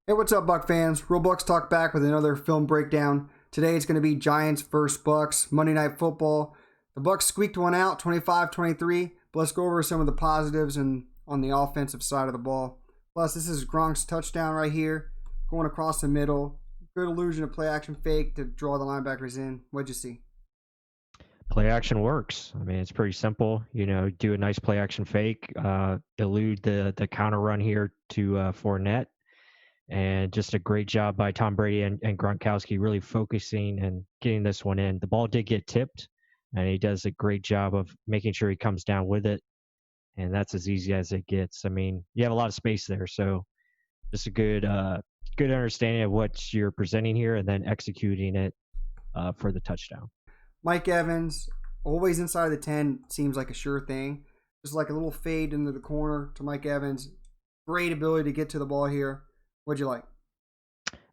Hey, what's up, Buck fans? Real Bucks Talk back with another film breakdown. Today it's going to be Giants versus Bucks, Monday Night Football. The Bucks squeaked one out, 25-23, but let's go over some of the positives and on the offensive side of the ball. Plus, this is Gronk's touchdown right here, going across the middle. Good illusion of play action fake to draw the linebackers in. What'd you see? Play action works. I mean, it's pretty simple. Do a nice play action fake, elude the counter run here to Fournette, and just a great job by Tom Brady and Gronkowski really focusing and getting this one in. The ball did get tipped, and he does a great job of making sure he comes down with it, and that's as easy as it gets. I mean, you have a lot of space there, so just a good understanding of what you're presenting here, and then executing it for the touchdown. Mike Evans, always inside the 10, seems like a sure thing. Just like a little fade into the corner to Mike Evans. Great ability to get to the ball here. What'd you like?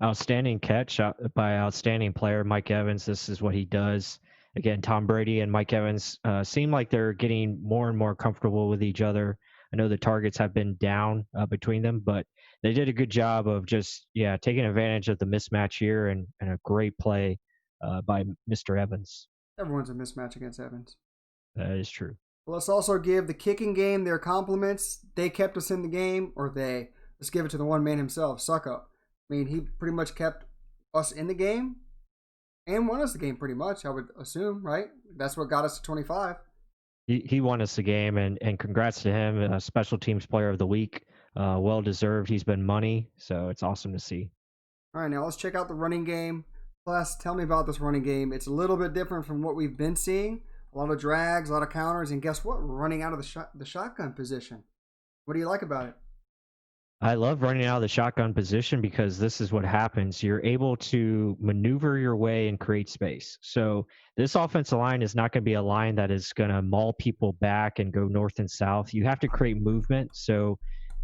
Outstanding catch by outstanding player Mike Evans. This is what he does. Again, Tom Brady and Mike Evans seem like they're getting more and more comfortable with each other. I know the targets have been down between them, but they did a good job of just taking advantage of the mismatch here, and a great play by Mr. Evans. Everyone's a mismatch against Evans. That is true. Well, let's also give the kicking game their compliments. They kept us in the game, let's give it to the one man himself, Succop. I mean, he pretty much kept us in the game and won us the game pretty much, I would assume, right? That's what got us to 25. He won us the game, and congrats to him, special teams player of the week. Well deserved. He's been money, so it's awesome to see. All right, now let's check out the running game. Plus, tell me about this running game. It's a little bit different from what we've been seeing. A lot of drags, a lot of counters, and guess what? We're running out of the shotgun position. What do you like about it? I love running out of the shotgun position because this is what happens. You're able to maneuver your way and create space. So this offensive line is not going to be a line that is going to maul people back and go north and south. You have to create movement. So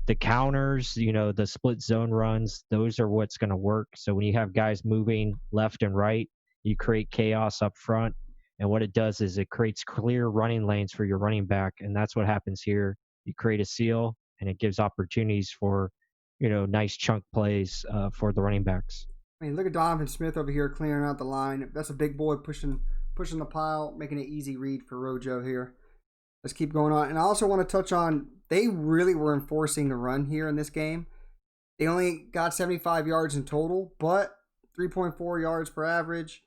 the counters, the split zone runs, those are what's going to work. So when you have guys moving left and right, you create chaos up front. And what it does is it creates clear running lanes for your running back. And that's what happens here. You create a seal, and it gives opportunities for, nice chunk plays for the running backs. I mean, look at Donovan Smith over here clearing out the line. That's a big boy pushing the pile, making it easy read for Rojo here. Let's keep going on. And I also want to touch on, they really were enforcing the run here in this game. They only got 75 yards in total, but 3.4 yards per average.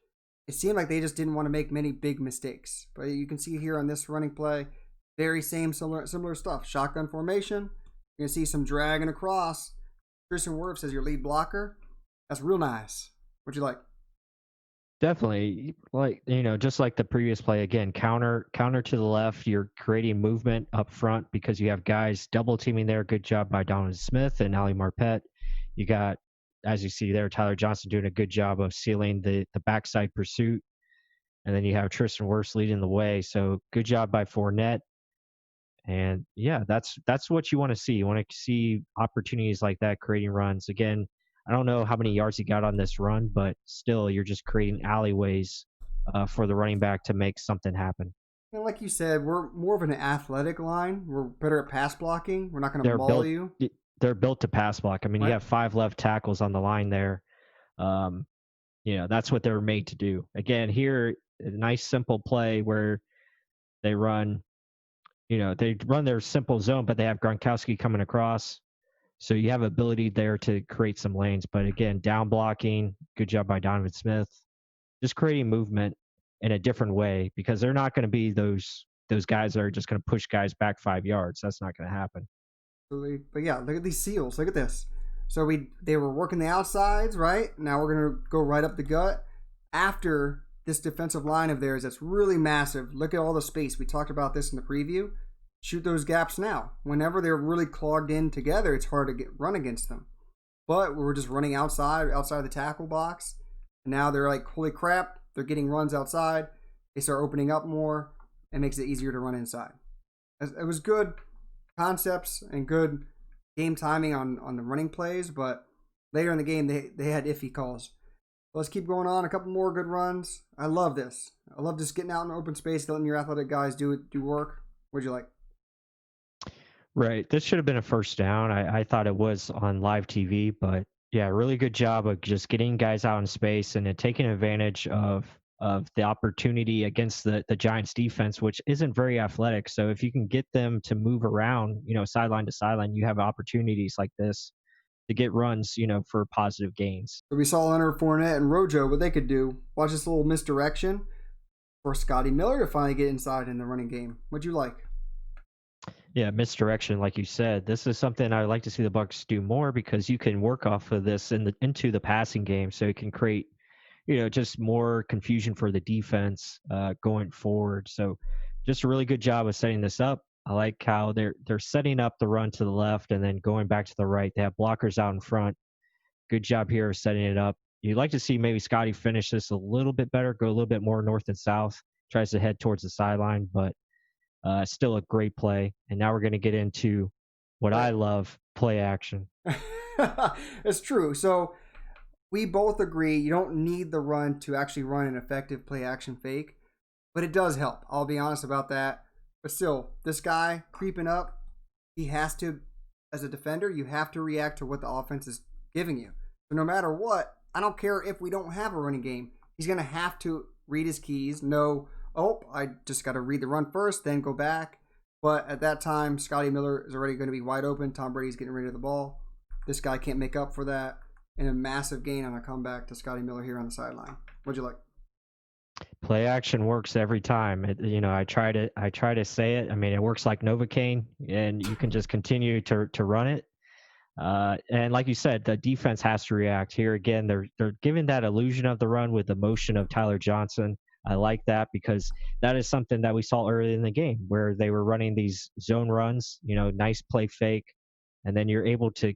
It seemed like they just didn't want to make many big mistakes. But you can see here on this running play, very similar stuff. Shotgun formation. You're going to see some dragging across. Tristan Wirfs as your lead blocker. That's real nice. What'd you like? Definitely, like just like the previous play again, counter to the left. You're creating movement up front because you have guys double teaming there. Good job by Donovan Smith and Ali Marpet. You got, as you see there, Tyler Johnson doing a good job of sealing the backside pursuit, and then you have Tristan Wirfs leading the way. So good job by Fournette. And that's what you want to see. You want to see opportunities like that, creating runs. Again, I don't know how many yards he got on this run, but still, you're just creating alleyways for the running back to make something happen. And like you said, we're more of an athletic line. We're better at pass blocking. We're not going to They're maul built. you. They're built to pass block. I mean, Right. you have 5 left tackles on the line there. That's what they're made to do. Again, here, a nice simple play where they run. They run their simple zone, but they have Gronkowski coming across. So you have ability there to create some lanes. But again, down blocking, good job by Donovan Smith. Just creating movement in a different way, because they're not going to be those guys that are just going to push guys back 5 yards. That's not going to happen. But yeah, look at these seals. Look at this. So they were working the outsides, right? Now we're going to go right up the gut. After this defensive line of theirs that's really massive. Look at all the space. We talked about this in the preview. Shoot those gaps now. Whenever they're really clogged in together, it's hard to run against them. But we were just running outside the tackle box. And now they're like, holy crap, they're getting runs outside. They start opening up more. It makes it easier to run inside. It was good concepts and good game timing on the running plays, but later in the game, they had iffy calls. Let's keep going on. A couple more good runs. I love this. I love just getting out in open space, letting your athletic guys do work. What'd you like? Right. This should have been a first down. I thought it was on live TV, but Yeah, really good job of just getting guys out in space and then taking advantage of the opportunity against the Giants defense, which isn't very athletic. So if you can get them to move around, sideline to sideline, you have opportunities like this to get runs, for positive gains. So we saw Leonard Fournette and Rojo, what they could do. Watch this little misdirection for Scotty Miller to finally get inside in the running game. What'd you like? Yeah, misdirection, like you said. This is something I would like to see the Bucs do more because you can work off of this into the passing game, so it can create, just more confusion for the defense going forward. So, just a really good job of setting this up. I like how they're setting up the run to the left and then going back to the right. They have blockers out in front. Good job here of setting it up. You'd like to see maybe Scotty finish this a little bit better, go a little bit more north and south, tries to head towards the sideline, but still a great play. And now we're going to get into what I love, play action. It's true. So we both agree you don't need the run to actually run an effective play action fake, but it does help. I'll be honest about that. But still, this guy creeping up, he has to, as a defender, you have to react to what the offense is giving you. So no matter what, I don't care if we don't have a running game, he's going to have to read his keys, know, oh, I just got to read the run first, then go back. But at that time, Scotty Miller is already going to be wide open. Tom Brady's getting rid of the ball. This guy can't make up for that. And a massive gain on a comeback to Scotty Miller here on the sideline. What'd you like? Play action works every time. I try to say it. I mean, it works like Novocaine, and you can just continue to run it. And like you said, the defense has to react. Here again, they're giving that illusion of the run with the motion of Tyler Johnson. I like that because that is something that we saw early in the game where they were running these zone runs, nice play fake, and then you're able to,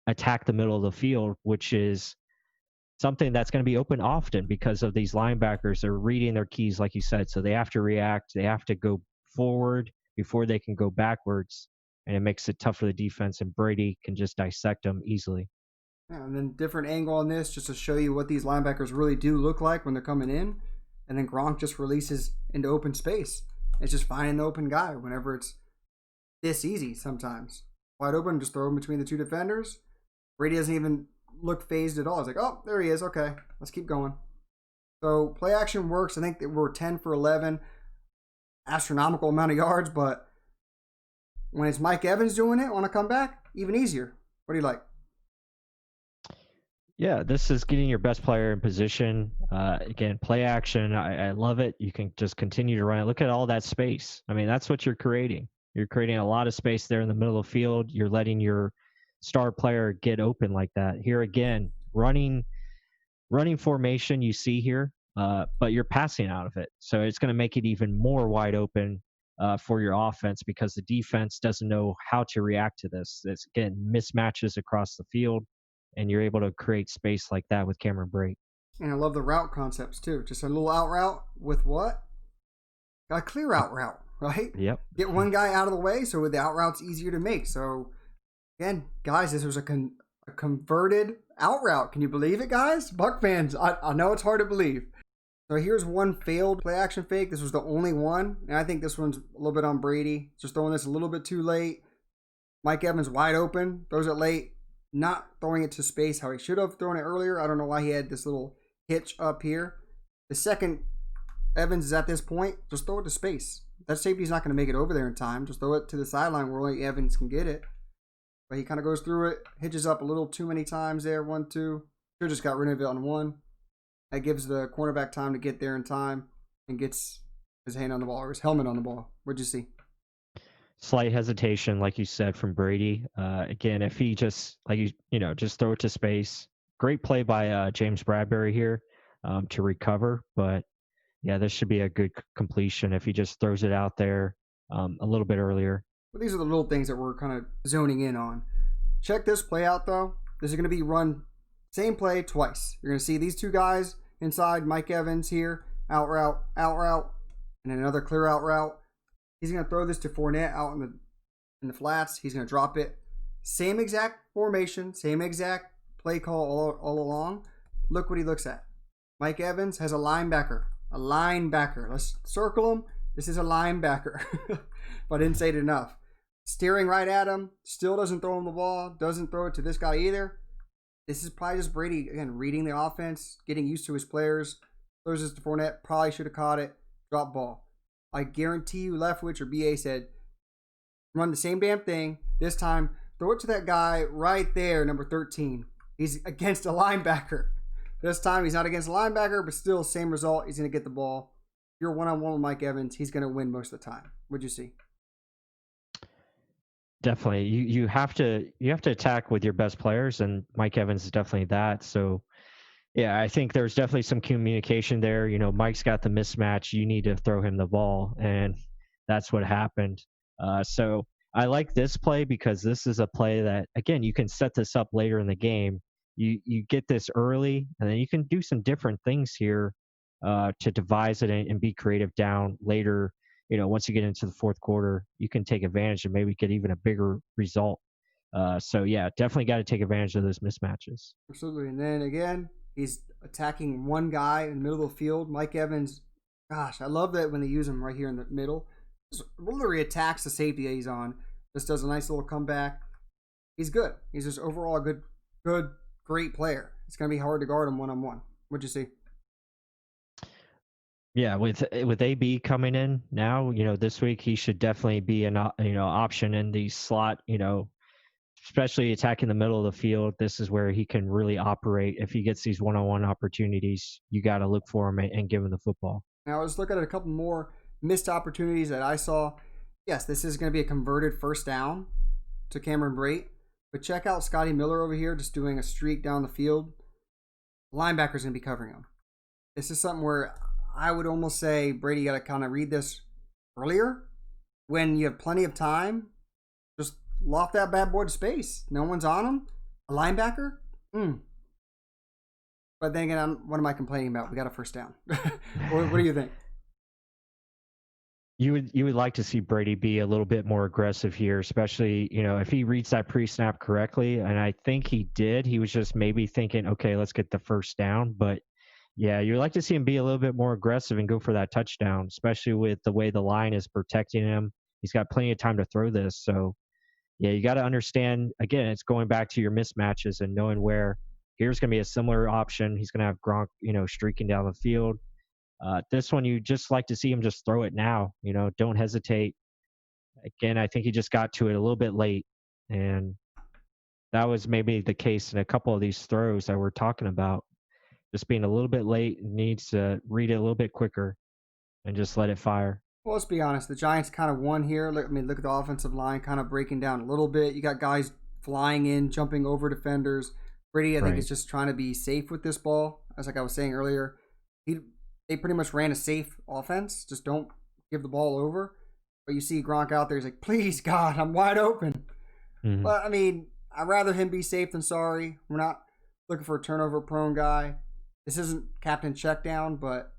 attack the middle of the field, which is something that's going to be open often because of these linebackers. They're reading their keys, like you said, so they have to react. They have to go forward before they can go backwards, and it makes it tough for the defense, and Brady can just dissect them easily. Yeah, and then different angle on this just to show you what these linebackers really do look like when they're coming in. And then Gronk just releases into open space. It's just finding the open guy whenever it's this easy sometimes. Wide open, just throw him between the two defenders. Brady doesn't even look phased at all. It's like, oh, there he is. Okay, let's keep going. So play action works. I think that we're 10 for 11. Astronomical amount of yards, but when it's Mike Evans doing it on a comeback, even easier. What do you like? Yeah, this is getting your best player in position. Again, play action. I love it. You can just continue to run it. Look at all that space. I mean, that's what you're creating. You're creating a lot of space there in the middle of the field. You're letting your star player get open like that. Here again, running formation you see here, but you're passing out of it. So it's going to make it even more wide open for your offense because the defense doesn't know how to react to this. It's, again, mismatches across the field, and you're able to create space like that with Cameron Brate. And I love the route concepts too. Just a little out route with what? A clear out route, right? Yep. Get one guy out of the way so the out route's easier to make. So, again, guys, this was a converted out route. Can you believe it, guys? Buck fans, I know it's hard to believe. So here's one failed play action fake. This was the only one. And I think this one's a little bit on Brady. Just throwing this a little bit too late. Mike Evans wide open, throws it late. Not throwing it to space how he should have thrown it earlier. I don't know why he had this little hitch up here. The second Evans is at this point, just throw it to space. That safety's not going to make it over there in time. Just throw it to the sideline where only Evans can get it. But he kind of goes through it, hitches up a little too many times there. 1, 2. Should just got rid of it on one. That gives the cornerback time to get there in time and gets his hand on the ball or his helmet on the ball. What'd you see? Slight hesitation, like you said, from Brady. Again, if he just just throw it to space. Great play by James Bradbury here to recover, but yeah, this should be a good completion if he just throws it out there a little bit earlier. Well, these are the little things that we're kind of zoning in on. Check this play out though. This is going to be run same play twice. You're going to see these two guys inside. Mike Evans here, out route, and another clear out route. He's going to throw this to Fournette out in the flats. He's going to drop it. Same exact formation, same exact play call all along. Look what he looks at. Mike Evans has a linebacker. Let's circle him. This is a linebacker. But I didn't say it enough. Steering right at him. Still doesn't throw him the ball. Doesn't throw it to this guy either. This is probably just Brady, again, reading the offense, getting used to his players. Throws this to Fournette, probably should have caught it. Drop ball. I guarantee you Leftwich or BA said, run the same damn thing. This time, throw it to that guy right there, number 13. He's against a linebacker. This time, he's not against a linebacker, but still, same result. He's going to get the ball. If you're one-on-one with Mike Evans, he's going to win most of the time. What'd you see? Definitely. You have to attack with your best players, and Mike Evans is definitely that. So yeah, I think there's definitely some communication there. Mike's got the mismatch. You need to throw him the ball, and that's what happened. So I like this play because this is a play that, again, you can set this up later in the game. You get this early, and then you can do some different things here to devise it and be creative down later. Once you get into the fourth quarter, you can take advantage and maybe get even a bigger result. So yeah, definitely got to take advantage of those mismatches. Absolutely. And then again, he's attacking one guy in the middle of the field. Mike Evans, gosh, I love that when they use him right here in the middle. Just literally attacks the safety that he's on. Just does a nice little comeback. He's good. He's just overall a good, great player. It's going to be hard to guard him one-on-one. What'd you see? Yeah, with AB coming in now, this week he should definitely be an option in the slot. Especially attacking the middle of the field. This is where he can really operate. If he gets these one-on-one opportunities, you got to look for him and give him the football. Now let's look at a couple more missed opportunities that I saw. Yes, this is going to be a converted first down to Cameron Brate, but check out Scotty Miller over here just doing a streak down the field. The linebacker's going to be covering him. This is something where I would almost say Brady got to kind of read this earlier when you have plenty of time. Just loft that bad boy to space. No one's on him. A linebacker? But then again, what am I complaining about? We got a first down. What do you think? You would like to see Brady be a little bit more aggressive here, especially, if he reads that pre-snap correctly. And I think he did. He was just maybe thinking, okay, let's get the first down. But yeah, you'd like to see him be a little bit more aggressive and go for that touchdown, especially with the way the line is protecting him. He's got plenty of time to throw this. So yeah, you got to understand, again, it's going back to your mismatches and knowing where here's going to be a similar option. He's going to have Gronk, streaking down the field. This one, you just like to see him just throw it now. Don't hesitate. Again, I think he just got to it a little bit late. And that was maybe the case in a couple of these throws that we're talking about. Just being a little bit late, needs to read it a little bit quicker and just let it fire. Well, let's be honest. The Giants kind of won here. Look at the offensive line kind of breaking down a little bit. You got guys flying in, jumping over defenders. Brady, I think, is just trying to be safe with this ball. As like I was saying earlier, they pretty much ran a safe offense. Just don't give the ball over. But you see Gronk out there. He's like, please, God, I'm wide open. Mm-hmm. But, I'd rather him be safe than sorry. We're not looking for a turnover-prone guy. This isn't Captain Checkdown, but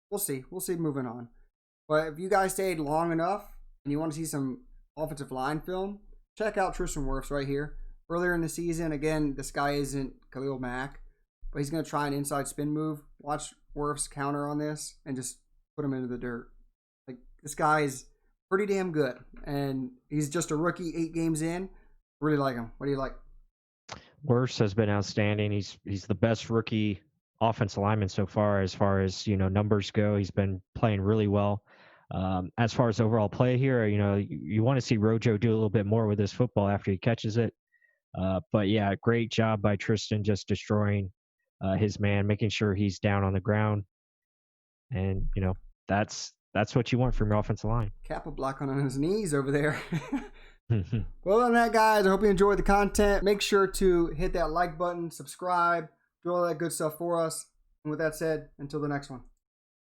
we'll see. We'll see moving on. But if you guys stayed long enough and you want to see some offensive line film, check out Tristan Wirfs right here. Earlier in the season, again, this guy isn't Khalil Mack, but he's going to try an inside spin move. Watch Wirfs counter on this and just put him into the dirt. Like, this guy is pretty damn good, and he's just a rookie 8 games in. Really like him. What do you like? Wirfs has been outstanding. He's the best rookie offensive lineman so far as numbers go. He's been playing really well. As far as overall play here, you want to see Rojo do a little bit more with his football after he catches it. But yeah, great job by Tristan just destroying his man, making sure he's down on the ground. And, that's what you want from your offensive line. Kappa blocking on his knees over there. Well, on that, guys, I hope you enjoyed the content. Make sure to hit that like button, subscribe, do all that good stuff for us. And with that said, until the next one.